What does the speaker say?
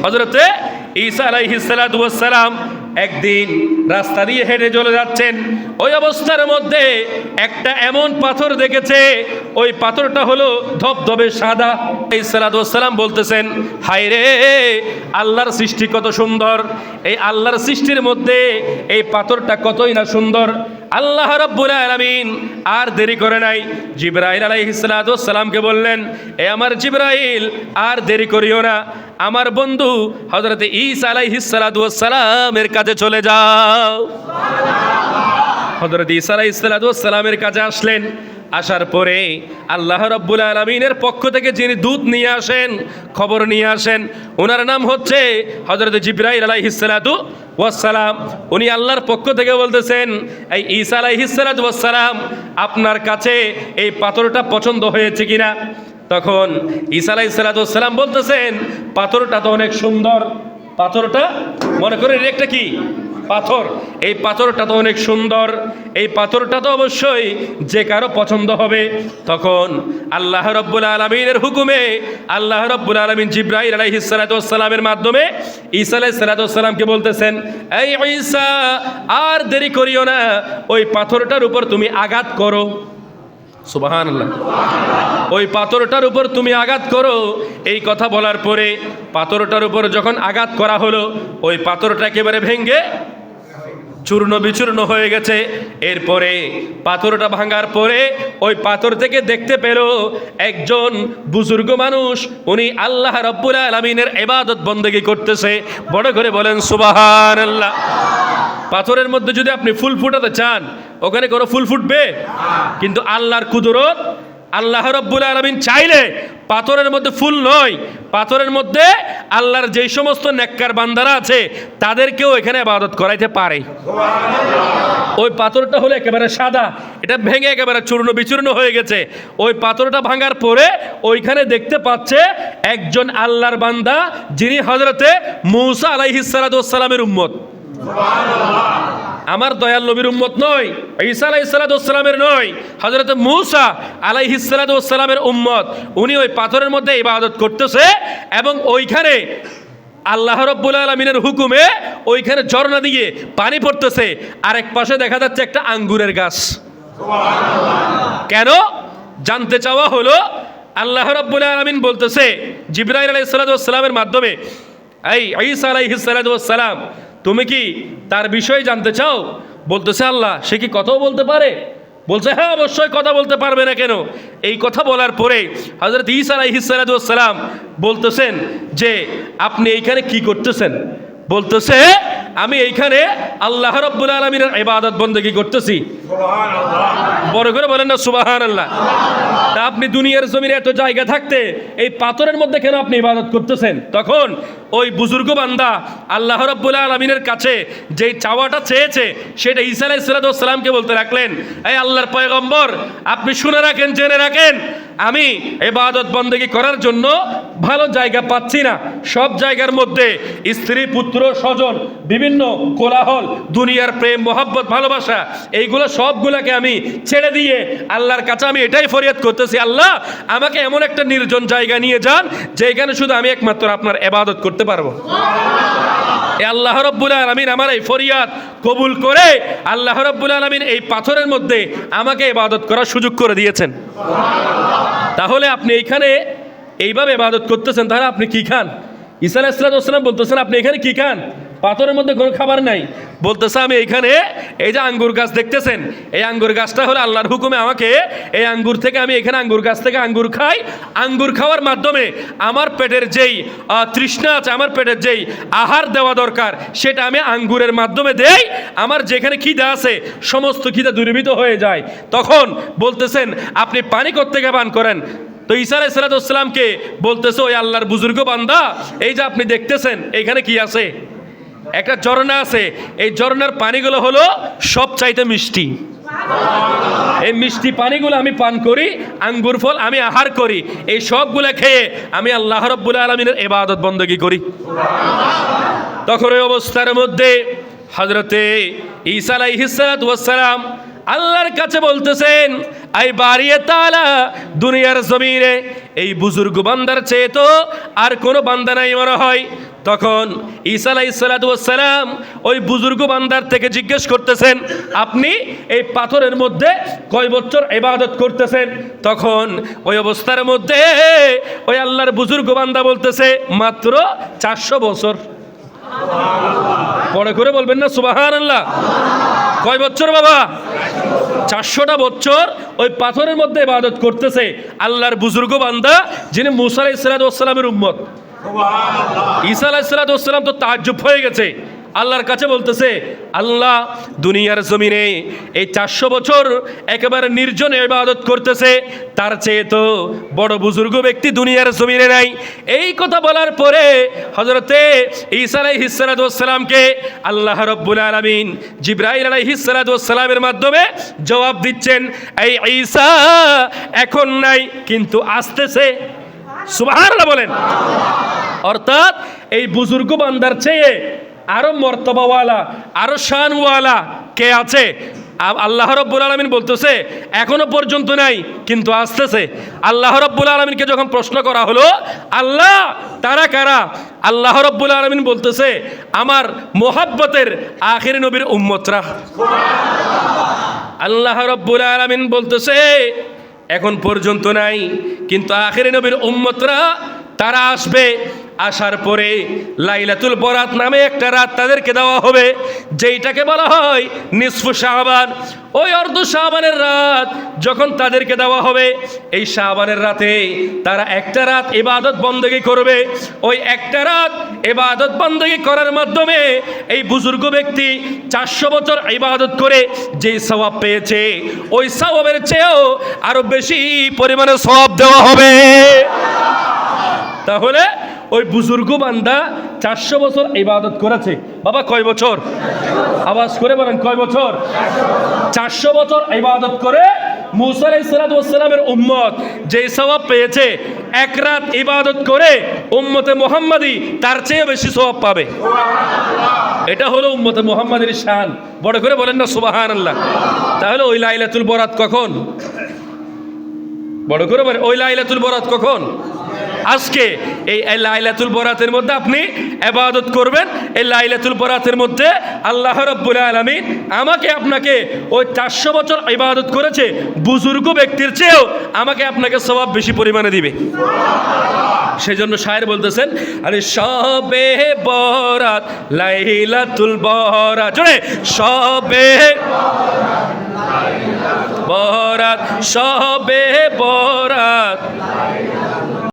হযরতে ঈসা আলাইহিস সালাতু ওয়াস সালাম একদিন রাস্তা দিয়ে হেঁটে চলে যাচ্ছেন। ওই অবস্থার মধ্যে একটা এমন পাথর দেখেছে, ওই পাথরটা হলো ধবধবে সাদা। আলাইহিস সালাতু ওয়াস সালাম বলতেছেন, হায় রে, আল্লাহর সৃষ্টি কত সুন্দর! এই আল্লাহর সৃষ্টির মধ্যে এই পাথরটা কতই না সুন্দর। আল্লাহ রাব্বুল আলামিন আর দেরি করে নাই, জিবরাইল আলাইহিস সালাতু ওয়াস সালামকে বললেন, এ আমার জিবরাইল, আর দেরি করিও না, আমার বন্ধু হযরতে ঈসা আলাইহিস সালাতু ওয়াস সালামের কাছে চলে যাও। হযরত ঈসা আলাইহিস সালাতু ওয়াস সালামের কাছে আসলেন। আসার পরে আল্লাহ রাব্বুল আলামিনের পক্ষ থেকে যিনি দূত নিয়ে আসেন, খবর নিয়ে আসেন, ওনার নাম হচ্ছে হযরত জিবরাইল আলাইহিস সালাতু ওয়াস সালাম। উনি আল্লাহর পক্ষ থেকে বলতেছেন, এই ঈসা আলাইহিস সালাতু ওয়াস সালাম, আপনার কাছে এই পাথরটা পছন্দ হয়েছে কিনা? তখন ঈসা আলাইহিস সালাতু ওয়াস সালাম বলতেছেন, পাথরটা তো অনেক সুন্দর। পাথরটা মনে করেন একটা কি পাথর, এই পাথরটা তো অনেক সুন্দর, এই পাথরটা তো অবশ্যই যে কারো পছন্দ হবে। তখন আল্লাহ রাব্বুল আলামিনের হুকুমে আল্লাহ রাব্বুল আলামিন জিবরাইল আলাইহিস সালাতু ওয়াস সালামের মাধ্যমে ঈসা আলাইহিস সালাতু ওয়াস সালামকে বলতেছেন, এই ঈসা, আর দেরি করিও না, ওই পাথরটার উপর তুমি আঘাত করো। সুবহানাল্লাহ। ওই পাথরটার উপর তুমি আঘাত করো। এই কথা বলার পরে পাথরটার উপর যখন আঘাত করা হলো, ওই পাথরটা একেবারে ভেঙে চূর্ণ বিচূর্ণ হয়ে গেছে। এরপরে পাথরটা ভাঙার পরে ওই পাথর থেকে দেখতে পেল একজন বুজুর্গ মানুষ, উনি আল্লাহ রাব্বুল আলামিনের ইবাদত বন্দেগী করতেছে। বড় করে বলেন সুবহানাল্লাহ। পাথরের মধ্যে যদি আপনি ফুল ফুটাতে চান, ওখানে কোনো ফুল ফুটবে? কিন্তু আল্লাহর কুদরত, আল্লাহ রাব্বুল আলামিন চাইলে পাথরের মধ্যে ফুল নয়, পাথরের মধ্যে আল্লাহর যেই সমস্ত নেককার বান্দারা আছে তাদেরকেও এখানে ইবাদত করাইতে পারে। ওই পাথরটা হলো একেবারে সাদা, এটা ভেঙে একেবারে চূর্ণ বিচূর্ণ হয়ে গেছে। ওই পাথরটা ভাঙার পরে ওইখানে দেখতে পাচ্ছে একজন আল্লাহর বান্দা, যিনি হযরতে মূসা আলাইহিস সালাতু ওয়াস সালামের উম্মত। আমার দয়াল নবীর উম্মত নয়, ঈসা আলাইহিস সালাতু ওয়াস সালামের নয়, হযরত মূসা আলাইহিস সালাতু ওয়াস সালামের উম্মত। উনি ওই পাথরের মধ্যে ইবাদত করতেছে এবং ওইখানে আল্লাহ রাব্বুল আলামিনের হুকুমে ওইখানে ঝর্ণা দিয়ে পানি পড়তেছে। আরেক পাশে দেখা যাচ্ছে একটা আঙ্গুরের গাছ। কেন জানতে চাওয়া হলো, আল্লাহ রাব্বুল আলামিন বলতেছে জিবরাইল আলাইহিস সালাতু ওয়াস সালামের মাধ্যমে, এই ঈসা আলাইহিস সালাতু ওয়াস সালাম, তুমি কি তার বিষয়ে জানতে চাও? বলতেছে, আল্লাহ, সে কি কথাও বলতে পারে? বলছে, হ্যাঁ, অবশ্যই কথা বলতে পারবে না কেন? এই কথা বলার পরে হযরত ঈসা আলাইহিস সালাতু ওয়াস সালাম বলতেছেন যে, আপনি এইখানে কি করতেছেন? বলতেছে, আমি এইখানে আল্লাহ রাব্বুল আলামিনের ইবাদত বন্দেগী করতেছি। বড় করে বলেন না সুবহানাল্লাহ। তা আপনি দুনিয়ার জমিনে এত জায়গা থাকতে এই পাথরের মধ্যে কেন আপনি ইবাদত করতেছেন? তখন ওই বুজুর্গ বান্দা আল্লাহ রাব্বুল আলামিনের কাছে যেই চাওয়াটা চেয়েছে সেটা ঈসা আলাইহিস সালাতু ওয়াস সালামকে বলতে রাখলেন, এই আল্লাহর পয়গম্বর, আপনি শুনে রাখেন, জেনে রাখেন, আমি ইবাদত বন্দেগী করার জন্য ভালো জায়গা পাচ্ছি না। সব জায়গার মধ্যে স্ত্রী, পুত্র, স্বজন, বিভিন্ন কোলাহল, দুনিয়ার প্রেম, মোহাব্বত, ভালোবাসা, এইগুলো সবগুলোকে আমি ছেড়ে দিয়ে আল্লাহর কাছে আমি এটাই ফরিয়াদ করতেছি, আল্লাহ, আমাকে এমন একটা নির্জন জায়গা নিয়ে যান যেখানে শুধু আমি একমাত্র আপনার ইবাদত করতে পারবো। আল্লাহ রাব্বুল আলামিন আমার এই ফরিয়াদ কবুল করে আল্লাহ রাব্বুল আলামিন এই পাথরের মধ্যে আমাকে ইবাদত করার সুযোগ করে দিয়েছেন। তাহলে আপনি এইখানে এইভাবে ইবাদত করতেছেন, তাহলে আপনি কি খান? ঈসা আলাইহিস সালাতু ওয়াস সালাম বলতেছেন, আপনি এখানে কি খান? পাথরের মধ্যে কোনো খাবার নাই। বলতেছে, আমি এইখানে এই যে আঙ্গুর গাছ দেখতেছেন, এই আঙ্গুর গাছটা হলো আল্লাহর হুকুমে আমাকে এই আঙ্গুর থেকে, আমি এখানে আঙ্গুর গাছ থেকে আঙ্গুর খাই। আঙ্গুর খাওয়ার মাধ্যমে আমার পেটের যেই তৃষ্ণা আছে, আমার পেটের যেই আহার দেওয়া দরকার, সেটা আমি আঙ্গুরের মাধ্যমে দেই। আমার যেখানে খিদা আছে সমস্ত খিদা দূরীভূত হয়ে যায়। তখন বলতেছেন, আপনি পানি কোত্থেকে পান করেন? তো ঈসা আলাইহিস সালাতু ওয়াস সালামকে বলতেছে, ওই আল্লাহর বুজুর্গ বান্দা, এই যে আপনি দেখতেছেন এইখানে কি আছে? একটা ঝর্ণা আছে। এই ঝর্ণার পানিগুলো হলো সবচাইতে মিষ্টি। এই মিষ্টি পানিগুলো আমি পান করি, আঙ্গুর ফল আমি আহার করি, এই সবগুলা খেয়ে আমি আল্লাহ রাব্বুল আলামিনের ইবাদত বন্দেগী করি। তখন এই অবস্থার মধ্যে হযরতে ঈসা আলাইহিস সালাতু ওয়াস সালাম আল্লাহর কাছে বলতেছেন, আই বারিয়ে তাআলা, দুনিয়ার জমিনে এই বুজুর্গ বান্দার চেয়ে তো আর কোনো বান্দা নাই মনে হয়। তখন ঈসা আলাইহিস সালাতু ওয়াস সালাম ওই বুজুর্গ বান্দার থেকে জিজ্ঞেস করতেছেন, আপনি এই পাথরের মধ্যে কয় বছর ইবাদত করতেছেন? তখন ওই অবস্থার মধ্যে ওই আল্লাহর বুজুর্গ বান্দা বলতেছে, মাত্র 400 বছর। পরে করে বলবেন না সুবহানাল্লাহ। কয় বছর বাবা? 400টা বছর ওই পাথরের মধ্যে ইবাদত করতেছে আল্লাহর বুজুর্গ বান্দা, যিনি মুসা আলাইহিস সালাতু ওয়াস সালামের উম্মত। ঈসা আলাইহিস সালাতু ওয়াস সালাম তো তাজ্জুব হয়ে গেছে, আল্লাহর কাছে বলতেছে, আল্লাহ দুনিয়ার জমিনে এই 400 বছর একেবারে নির্জনে ইবাদত করতেছে, তার চেয়ে তো বড় বুজুর্গ ব্যক্তি দুনিয়ার জমিনে নাই। এই কথা বলার পরে হযরতে ঈসা আলাইহিস সালাতু ওয়াস সালামকে আল্লাহ রাব্বুল আলামিন জিবরাইল আলাইহিস সালাতু ওয়াস সালামের মাধ্যমে জবাব দিচ্ছেন, এই ঈসা এখন নাই কিন্তু আসতেছে। সুবহানাল্লাহ বলেন। অর্থাৎ এই বুজুর্গ বান্দার চেয়ে আরো মর্তবাওয়ালা, আরো শানওয়ালা কে আছে? আল্লাহ রাব্বুল আলামিন বলতেছে এখনো পর্যন্ত নাই কিন্তু আসতেছে। আল্লাহ রাব্বুল আলামিনকে যখন প্রশ্ন করা হলো, আল্লাহ তারা কারা? আল্লাহ রাব্বুল আলামিন বলতেছে, আমার মোহাব্বতের আখির নবীর উম্মতরা। আল্লাহ রাব্বুল আলামিন বলতেছে এখন পর্যন্ত নাই কিন্তু আখির নবীর উম্মতরা তারা আসবে। আসার পরে লাইলাতুল বরাত নামে একটা রাত তাদেরকে দেওয়া হবে, যেইটাকে বলা হয় নিসফু শাবান। ওই অর্ধ শাবানের রাত যখন তাদেরকে দেওয়া হবে, এই শাবানের রাতে তারা একটা রাত ইবাদত বন্দেগী করবে। ওই একটা রাত ইবাদত বন্দেগী করার মাধ্যমে এই বুজুর্গ ব্যক্তি 400 বছর ইবাদত করে যেই সওয়াব পেয়েছে, ওই সওয়াবের চেয়েও আরো বেশি পরিমাণে সওয়াব দেওয়া হবে। তাহলে ওই বুজুর্গ বান্দা 400 বছর ইবাদত করেছে। বাবা কয় বছর? আওয়াজ করে বলেন কয় বছর? 400 বছর ইবাদত করে মুসা আলাইহিস সালাতু ওয়াস সালামের উম্মত যে সওয়াব পেয়েছে, এক রাত ইবাদত করে উম্মতে মুহাম্মাদি তার চেয়ে বেশি সওয়াব পাবে। এটা হলো উম্মতে মুহাম্মাদের শান। বড় করে বলেন না সুবহানাল্লাহ। তাহলে ওই লাইলাতুল বরাত কখন? বড় করে বলেন ওই লাইলাতুল বরাত কখন? আজকে এই লাইলাতুল বরাতের মধ্যে আপনি ইবাদত করবেন। এই লাইলাতুল বরাতের মধ্যে আল্লাহ রাব্বুল আলামিন আমাকে আপনাকে ওই 400 বছর ইবাদত করেছে বুজুর্গ ব্যক্তির চেয়েও আমাকে আপনাকে সওয়াব বেশি পরিমাণে দিবে। সেই জন্য শায়ের বলতেছেন, আরে শবে বরাত লাইলাতুল বরাত, জোরে শবে বরাত, শবে বরাত